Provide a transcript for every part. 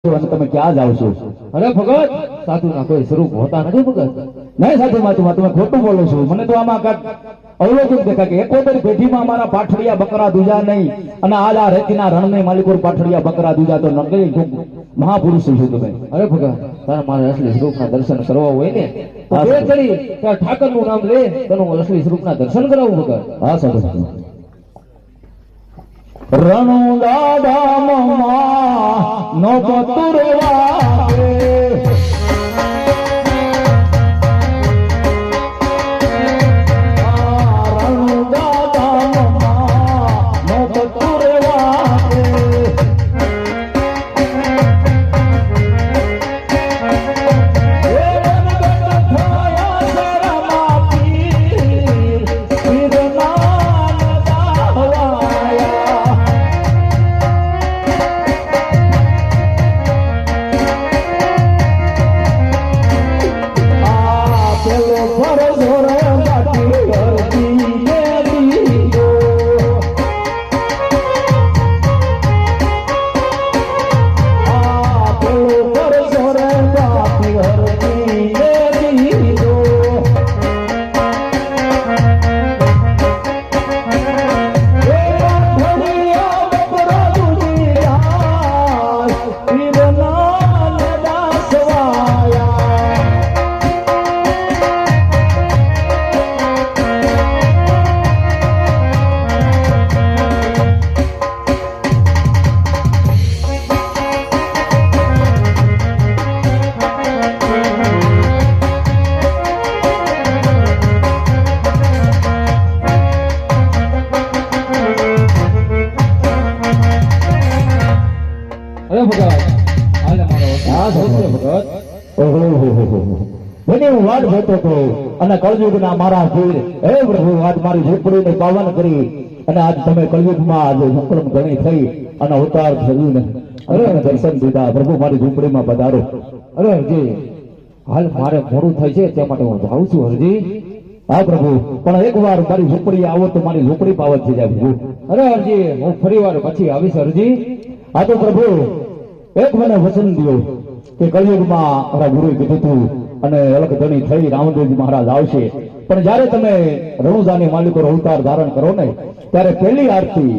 અને તમે ક્યાં જાવ છો? અરે ભગત, સાધુના કોઈ સ્વરૂપ હોતા નથી ભગત. નહીં સાધુ મહાત્મા, તમે ખોટું બોલો છો. મને તો આમાં કાંઈક અવલોકન દેખાય કે એકોતેર પેઢીમાં અમારા પાઠડિયા બકરા દૂજા નહીં, અને આજ આ રેતીના રણને માલિકો પાઠડિયા બકરા દૂજા તો નકલી મહાપુરુષ છો તમે. અરે ભગત, તારે મારે અસલી સ્વરૂપના દર્શન કરવા હોય ને તો બે ચડી ત્યાં ઠાકરનું નામ લે, તેનું અસલી સ્વરૂપના દર્શન કરાવું ભગત. હા સાધુ. રણુ દાદા મમા નો પતુરવા વાટ જોતો હતો અને કળયુગના મારા પીર હે પ્રભુ આજ મારી ઝૂંપડીને પાવન કરી અને આજ તમે કળયુગમાં આજે સંકલન ઘણી થઈ અને અવતાર થયું ને અરે દર્શન દીધા પ્રભુ મારી ઝૂંપડીમાં પધારો. અરે હરજી, હાલ મારે મોડું થાય છે તે માટે હું જાઉં છું હરજી. હા પ્રભુ, પણ એકવાર મારી ઝૂંપડી આવો તો મારી ઝૂંપડી પાવન થઈ જાય પ્રભુ. અરે હરજી, હું ફરી વાર પછી આવીશ હરજી. હા તો પ્રભુ એક મને વચન દો કે કળયુગમાં મારા ગુરુએ કીધું હતું અને અલગ ધણી થઈ રામદેવજી મહારાજ આવશે, પણ જયારે તમે રણુજાની માલિકો અવતાર ધારણ કરો ને ત્યારે પહેલી આરતી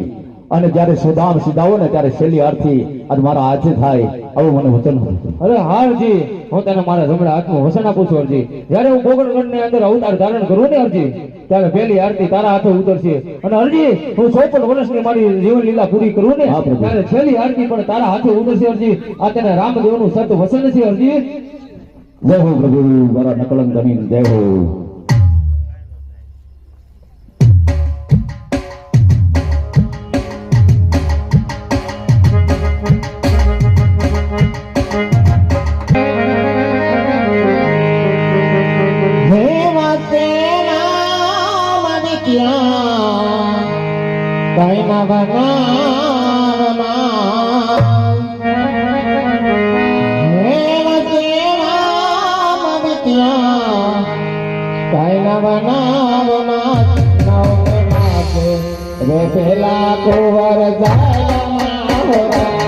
અને જયારે સુદામ સીધાવો ને ત્યારે છેલ્લી આરતી આજ મારા હાથે થાય આવું મને વચન હતું. અરે હા હરજી, હું તને મારા જમણા હાથમાં વચન આપું છું હરજી. જયારે હું ગોગળગઢની અંદર અવતાર ધારણ કરું ને હરજી, ત્યારે પહેલી આરતી તારા હાથે ઉતરશે અને હરજી હું 54 વર્ષની મારી જીવન લીલા પૂરી કરું ને ત્યારે છેલ્લી આરતી પણ તારા હાથે ઉતરશે હરજી. આ તને રામદેવનું સત વચન છે હરજી. જય હો પ્રભુ, મારા નકલંક ધણી જય હો. કઈ ના બનાવમાં કઈ ના બનાવમાં નવ પેલા કુંવર જાય